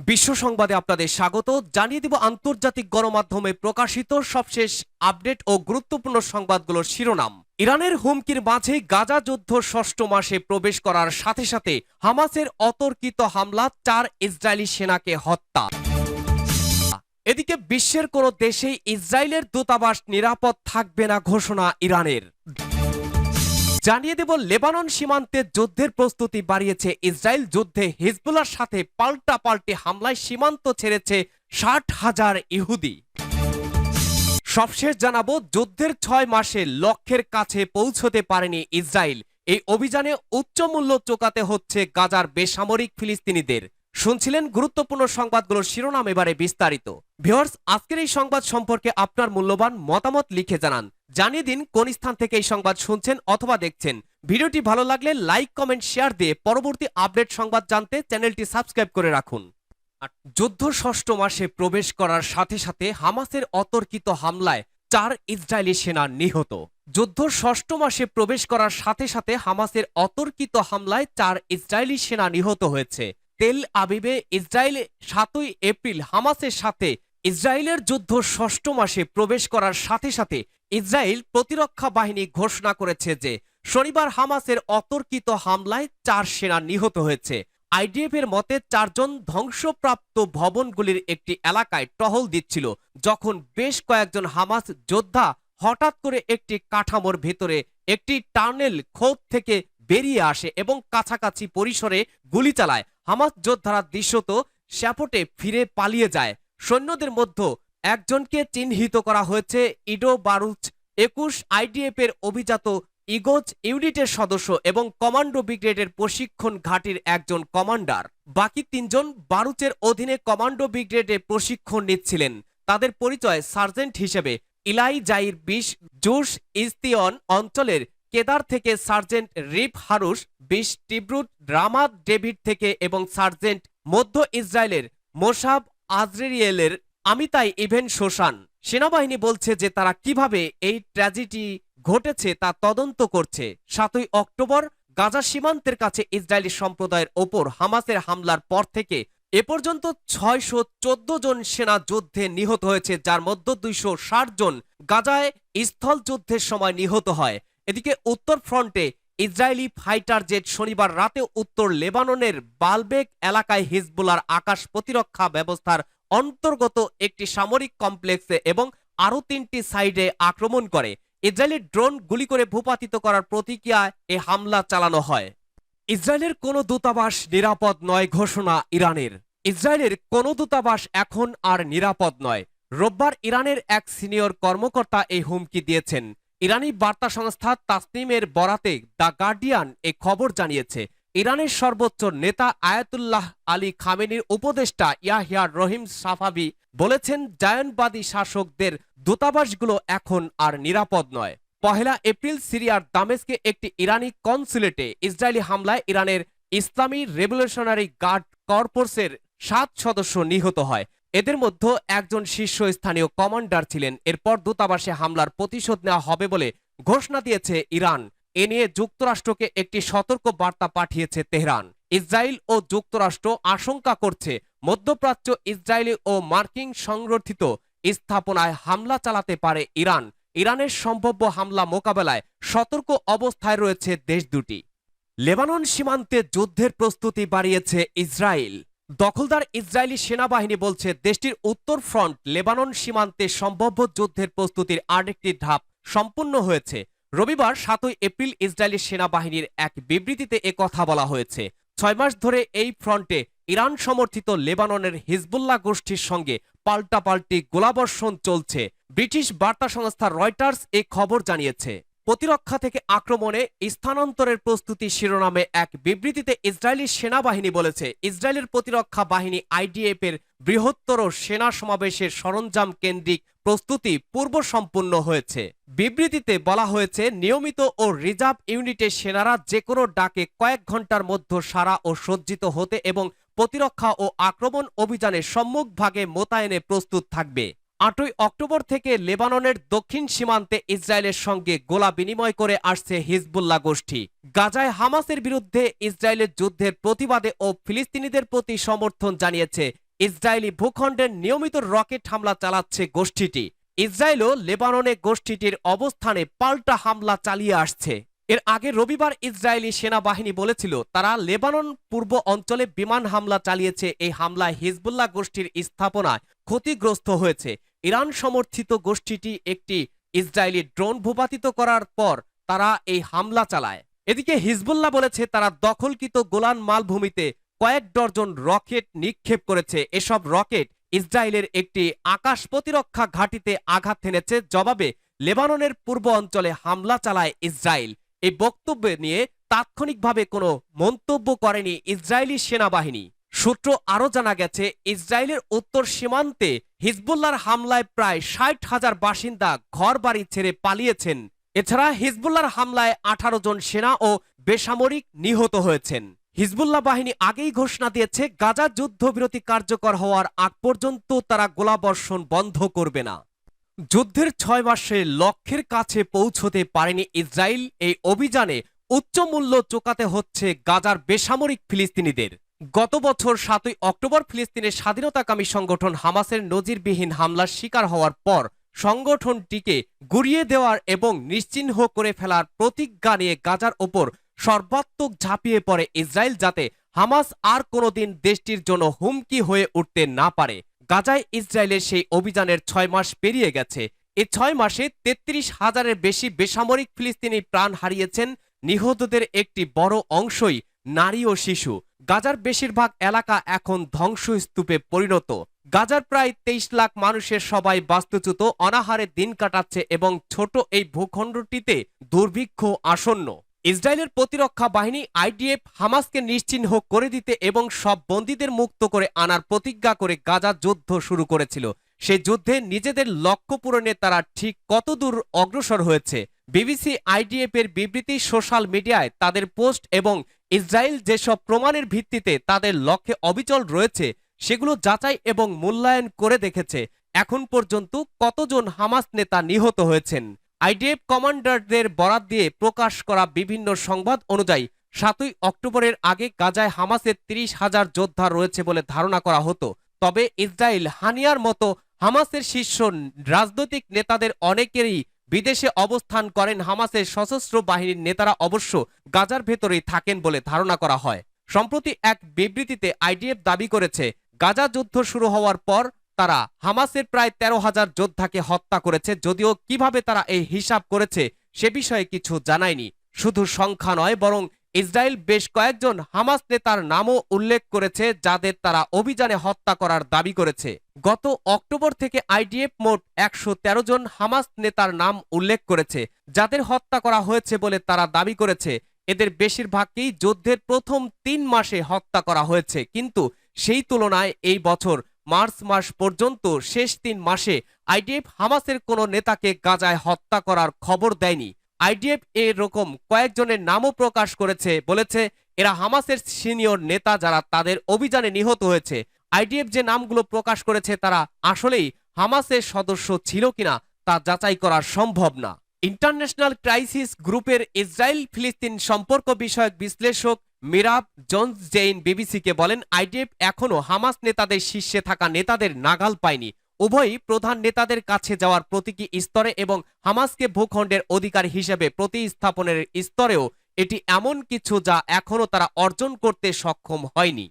বিশ্ব সংবাদে আপনাদের স্বাগত। জানিয়ে দিব আন্তর্জাতিক গণমাধ্যমে প্রকাশিত সবশেষ আপডেট ও গুরুত্বপূর্ণ সংবাদগুলোর শিরোনাম। ইরানের হুমকির মাঝে গাজা যুদ্ধ ষষ্ঠ মাসে প্রবেশ করার সাথে সাথে হামাসের অতর্কিত হামলা 4 ইসরায়েলি সেনাকে হত্যা। এদিকে বিশ্বের কোনো দেশেই ইসরায়েলের দূতাবাস নিরাপদ থাকবে না ঘোষণা ইরানের। জানিয়ে দেব লেবানন সীমান্তে যুদ্ধের প্রস্তুতি বাড়িয়েছে ইসরায়েল। যুদ্ধে হিজবুল্লাহর সাথে পাল্টাপাল্টি হামলায় সীমান্ত ছেড়েছে 60,000 ইহুদি। সবশেষ জানাবো যুদ্ধের 6 মাসে লক্ষ্যের কাছে পৌঁছতে পারেনি ইসরায়েল। এই অভিযানে উচ্চ মূল্য চোকাতে হচ্ছে গাজার বেসামরিক ফিলিস্তিনিদের। শুনছিলেন গুরুত্বপূর্ণ সংবাদগুলোর শিরোনাম, এবারে বিস্তারিত। ভিউয়ার্স, আজকের এই সংবাদ সম্পর্কে আপনার মূল্যবান মতামত লিখে জানান। জানিয়ে দিন কোন স্থান থেকে এই সংবাদ শুনছেন অথবা দেখছেন। ভিডিওটি ভালো লাগলে লাইক, কমেন্ট, শেয়ার দিয়ে পরবর্তী আপডেট সংবাদ জানতে চ্যানেলটি সাবস্ক্রাইব করে রাখুন। যুদ্ধ ষষ্ঠ মাসে প্রবেশ করার সাথে সাথে হামাসের অতর্কিত হামলায় 4 ইসরায়েলি সেনা নিহত। যুদ্ধ ষষ্ঠ মাসে প্রবেশ করার সাথে সাথে হামাসের অতর্কিত হামলায় 4 ইসরায়েলি সেনা নিহত হয়েছে। তেল আবিবে ইসরায়েল 7 এপ্রিল হামাসের সাথে ইসরায়েলের যুদ্ধ ষষ্ঠ মাসে প্রবেশ করার সাথে সাথে ইসরায়েল প্রতিরক্ষা বাহিনী ঘোষণা করেছে যে শনিবার হামাসের অতর্কিত হামলায় 4 সেনা নিহত হয়েছে। আইডিএফ এর মতে 4 জন ধ্বংসপ্রাপ্ত ভবনগুলির একটি এলাকায় টহল দিচ্ছিল যখন বেশ কয়েকজন হামাস যোদ্ধা হঠাৎ করে একটি কাঠামোর ভেতরে একটি টানেল খোদ থেকে বেরিয়ে আসে এবং কাছাকাছি পরিসরে গুলি চালায়। হামাস যোদ্ধারা দৃশ্যত স্যাপটে ফিরে পালিয়ে যায়। সৈন্যদের মধ্যে একজনকে চিহ্নিত করা হয়েছে ইডো বারুচ 21 আইডিএফ এর অভিজাত ইগোজ ইউনিটের সদস্য এবং কমান্ডো ব্রিগেডের প্রশিক্ষণ ঘাঁটির একজন কমান্ডার। বাকি 3 জন বারুচের অধীনে কমান্ডো ব্রিগেডে প্রশিক্ষণ নিচ্ছিলেন। তাদের পরিচয় সার্জেন্ট হিসেবে ইলাই জাইর 20 জুস ইস্তিয়ন অঞ্চলের কেদার থেকে সার্জেন্ট রিপ হারুস 20 টিব্রুট রামাদ ডেভিড থেকে এবং সার্জেন্ট মধ্য ইসরায়েলের মোসাব আজরেরিয়েলের আমিতাই ইভেন শোষান। সেনাবাহিনী বলছে যে তারা কিভাবে এই ট্র্যাজেডি ঘটেছে তা তদন্ত করছে। 7 অক্টোবর গাজা সীমান্তের কাছে ইসরায়েলি সম্প্রদায়ের ওপর হামাসের হামলার পর থেকে এ পর্যন্ত 614 জন সেনা যুদ্ধে নিহত হয়েছে, যার মধ্যে 260 জন গাজায় স্থল যুদ্ধের সময় নিহত হয়। এদিকে উত্তর ফ্রন্টে ইসরায়েলি ফাইটার জেট শনিবার রাতে উত্তর লেবাননের বালবেক এলাকায় হিজবুল্লাহর আকাশ প্রতিরক্ষা ব্যবস্থার অন্তর্গত একটি সামরিক কমপ্লেক্সে এবং আরও 3টি সাইডে আক্রমণ করে। ইসরায়েলি ড্রোন গুলি করে ভূপাতিত করার প্রতিক্রিয়ায় এ হামলা চালানো হয়। ইসরায়েলের কোনো দূতাবাস নিরাপদ নয় ঘোষণা ইরানের। ইসরায়েলের কোনো দূতাবাস এখন আর নিরাপদ নয়। রোববার ইরানের এক সিনিয়র কর্মকর্তা এই হুমকি দিয়েছেন। ইরানি বার্তা সংস্থা তাসনিমের বরাতে দ্য গার্ডিয়ান এ খবর জানিয়েছে। ইরানের সর্বোচ্চ নেতা আয়াতুল্লাহ আলী খামেনির উপদেষ্টা ইয়াহিয়া রহিম সাফাভি বলেছেন জায়নবাদী শাসকদের দূতাবাসগুলো এখন আর নিরাপদ নয়। 1 এপ্রিল সিরিয়ার দামেস্কে একটি ইরানি কনসুলেটে ইসরায়েলি হামলায় ইরানের ইসলামী রেভলিউশনারি গার্ড কর্পসের 7 সদস্য নিহত হয়। এদের মধ্যে একজন শীর্ষস্থানীয় কমান্ডার ছিলেন। এরপর দূতাবাসে হামলার প্রতিশোধ নেওয়া হবে বলে ঘোষণা দিয়েছে ইরান। এ নিয়ে যুক্তরাষ্ট্রকে একটি সতর্ক বার্তা পাঠিয়েছে তেহরান। ইসরায়েল ও যুক্তরাষ্ট্র আশঙ্কা করছে মধ্যপ্রাচ্য ইসরায়েলি ও মার্কিন সংগঠিত স্থাপনায় হামলা চালাতে পারে ইরান। ইরানের সম্ভাব্য হামলা মোকাবেলায় সতর্ক অবস্থায় রয়েছে দেশ দুটি। লেবানন সীমান্তে যুদ্ধের প্রস্তুতি বাড়িয়েছে ইসরায়েল। দখলদার ইসরায়েলি সেনাবাহিনী বলছে দেশটির উত্তর ফ্রন্ট লেবানন সীমান্তে সম্ভাব্য যুদ্ধের প্রস্তুতির আরেকটি ধাপ সম্পূর্ণ হয়েছে। রবিবার 7 এপ্রিল ইসরায়েলি সেনাবাহিনীর এক বিবৃতিতে একথা বলা হয়েছে। 6 মাস ধরে এই ফ্রন্টে ইরান সমর্থিত লেবাননের হিজবুল্লাহ গোষ্ঠীর সঙ্গে পাল্টাপাল্টি গোলাবর্ষণ চলছে। ব্রিটিশ বার্তা সংস্থা রয়টার্স এ খবর জানিয়েছে। প্রতিরক্ষা থেকে আক্রমণে স্থানান্তরের প্রস্তুতি শিরোনামে এক বিবৃতিতে ইসরায়েলি সেনাবাহিনী বলেছে ইসরায়েলের প্রতিরক্ষা বাহিনী আইডিএফ এর বৃহত্তর সেনা সমাবেশের সরঞ্জাম কেন্দ্রিক প্রস্তুতি পূর্ব সম্পূর্ণ হয়েছে। বিবৃতিতে বলা হয়েছে নিয়মিত ও রিজার্ভ ইউনিটের সেনারা যেকোনো ডাকে কয়েক ঘন্টার মধ্যে সারা ও সজ্জিত হতে এবং প্রতিরক্ষা ও আক্রমণ অভিযানের সম্মুখভাগে মোতায়েনে প্রস্তুত থাকবে। 8 অক্টোবর থেকে লেবাননের দক্ষিণ সীমান্তে ইসরায়েলের সঙ্গে গোলা বিনিময় করে আসছে হিজবুল্লাহ গোষ্ঠী। গাজায় হামাসের বিরুদ্ধে ইসরায়েলের যুদ্ধের প্রতিবাদে ও ফিলিস্তিনিদের প্রতি সমর্থন জানিয়েছে ইসরায়েলি ভূখণ্ডের নিয়মিত রকেট হামলা চালাচ্ছে গোষ্ঠীটি। ইসরায়েলও লেবাননে গোষ্ঠীটির অবস্থানে পাল্টা হামলা চালিয়ে আসছে। এর আগে রবিবার ইসরায়েলি সেনাবাহিনী বলেছিল তারা লেবানন পূর্ব অঞ্চলে বিমান হামলা চালিয়েছে। এই হামলায় হিজবুল্লাহ গোষ্ঠীর স্থাপনায় ক্ষতিগ্রস্ত হয়েছে। ইরান সমর্থিত গোষ্ঠীটি একটি ইসরায়েলি ড্রোন ভূপাতিত করার পর তারা এই হামলা চালায়। এদিকে হিজবুল্লাহ বলেছে তারা দখলকৃত গোলান মালভূমিতে কয়েক ডজন রকেট নিক্ষেপ করেছে। এসব রকেট ইসরায়েলের একটি আকাশ প্রতিরক্ষা ঘাঁটিতে আঘাত হেনেছে। জবাবে লেবাননের পূর্ব অঞ্চলে হামলা চালায় ইসরায়েল। এই বক্তব্য নিয়ে তাৎক্ষণিকভাবে কোনো মন্তব্য করেনি ইসরায়েলি সেনাবাহিনী। সূত্র আরও জানা গেছে, ইসরায়েলের উত্তর সীমান্তে হিজবুল্লাহর হামলায় প্রায় 60,000 বাসিন্দা ঘরবাড়ি ছেড়ে পালিয়েছেন। এছাড়া হিজবুল্লাহর হামলায় 18 জন সেনা ও বেসামরিক নিহত হয়েছেন। হিজবুল্লাহ বাহিনী আগেই ঘোষণা দিয়েছে গাজা যুদ্ধবিরতি কার্যকর হওয়ার আগ পর্যন্ত তারা গোলাবর্ষণ বন্ধ করবে না। যুদ্ধের 6 মাসে লক্ষ্যের কাছে পৌঁছতে পারেনি ইসরায়েল। এই অভিযানে উচ্চ মূল্য চোকাতে হচ্ছে গাজার বেসামরিক ফিলিস্তিনিদের। গত বছর 7ই অক্টোবর ফিলিস্তিনের স্বাধীনতাকামী সংগঠন হামাসের নজিরবিহীন হামলার শিকার হওয়ার পর সংগঠনটিকে গুড়িয়ে দেওয়ার এবং নিশ্চিহ্ন করে ফেলার প্রতিজ্ঞা নিয়ে গাজার ওপর সর্বাত্মক ঝাঁপিয়ে পড়ে ইসরায়েল, যাতে হামাস আর কোনোদিন দেশটির জন্য হুমকি হয়ে উঠতে না পারে। গাজায় ইসরায়েলের সেই অভিযানের 6 মাস পেরিয়ে গেছে। এই 6 মাসে 33,000-এর বেশি বেসামরিক ফিলিস্তিনি প্রাণ হারিয়েছেন। নিহতদের একটি বড় অংশই নারী ও শিশু। গাজার বেশিরভাগ এলাকা এখন ধ্বংসস্তূপে পরিণত। গাজার প্রায় 23 লাখ মানুষের সবাই বাস্তুচ্যুত, অনাহারে দিন কাটাচ্ছে এবং ছোট এই ভূখণ্ডটিতে দুর্ভিক্ষ আসন্ন। ইসরায়েলের প্রতিরক্ষা বাহিনী আইডিএফ হামাসকে নিশ্চিহ্ন করে দিতে এবং সব বন্দীদের মুক্ত করে আনার প্রতিজ্ঞা করে গাজা যুদ্ধ শুরু করেছিল। সেই যুদ্ধে নিজেদের লক্ষ্য পূরণে তারা ঠিক কতদূর অগ্রসর হয়েছে? বিবিসি আইডিএফ এর বিবৃতি, সোশ্যাল মিডিয়ায় তাদের পোস্ট এবং ইসরায়েল যেসব প্রমাণের ভিত্তিতে তাদের লক্ষ্যে অবিচল রয়েছে সেগুলো যাচাই এবং মূল্যায়ন করে দেখেছে এখন পর্যন্ত কতজন হামাস নেতা নিহত হয়েছেন। আইডিএফ কমান্ডারদের বরাত দিয়ে প্রকাশ করা বিভিন্ন সংবাদ অনুযায়ী 7ই অক্টোবরের আগে গাজায় হামাসের 30,000 যোদ্ধা রয়েছে বলে ধারণা করা হতো। তবে ইসরায়েল হানিয়ার মতো হামাসের শীর্ষ রাজনৈতিক নেতাদের অনেকেরই বিদেশে অবস্থান করেন। হামাসের সশস্ত্র বাহিনীর নেতারা অবশ্য গাজার ভেতরেই থাকেন বলে ধারণা করা হয়। সম্প্রতি এক বিবৃতিতে আইডিএফ দাবি করেছে গাজা যুদ্ধ শুরু হওয়ার পর তারা হামাসের প্রায় 13,000 যোদ্ধাকে হত্যা করেছে। যদিও কিভাবে তারা এই হিসাব করেছে সে বিষয়ে কিছু জানায়নি। শুধু সংখ্যা নয়, বরং ইসরায়েল বেশ কয়েকজন হামাস নেতার নামও উল্লেখ করেছে যাদের তারা অভিযানে হত্যা করার দাবি করেছে। গত অক্টোবর থেকে আইডিএফ মোট 113 জন হামাস নেতার নাম উল্লেখ করেছে যাদের হত্যা করা হয়েছে বলে তারা দাবি করেছে। এদের বেশিরভাগকেই যুদ্ধের প্রথম 3 মাসে হত্যা করা হয়েছে, কিন্তু সেই তুলনায় এই বছর মার্চ মাস পর্যন্ত শেষ 3 মাসে আইডিএফ হামাসের কোনো নেতাকে গাজায় হত্যা করার খবর দেয়নি। আইডিএফ এরকম কয়েকজনের নামও প্রকাশ করেছে, বলেছে এরা হামাসের সিনিয়র নেতা যারা তাদের অভিযানে নিহত হয়েছে। আইডিএফ যে নামগুলো প্রকাশ করেছে তারা আসলেই হামাসের সদস্য ছিল কিনা তা যাচাই করা সম্ভব না। ইন্টারন্যাশনাল ক্রাইসিস গ্রুপের ইসরায়েল ফিলিস্তিন সম্পর্ক বিষয়ক বিশ্লেষক মিরাব জোন্স জেইন বিবিসিকে বলেন, আইডিএফ এখনও হামাস নেতাদের শীর্ষে থাকা নেতাদের নাগাল পায়নি। উভয়ই প্রধান নেতাদের কাছে যাওয়ার প্রতীকী স্তরে এবং হামাসকে ভূখণ্ডের অধিকার হিসেবে প্রতিস্থাপনের স্তরেও এটি এমন কিছু যা এখনও তারা অর্জন করতে সক্ষম হয়নি।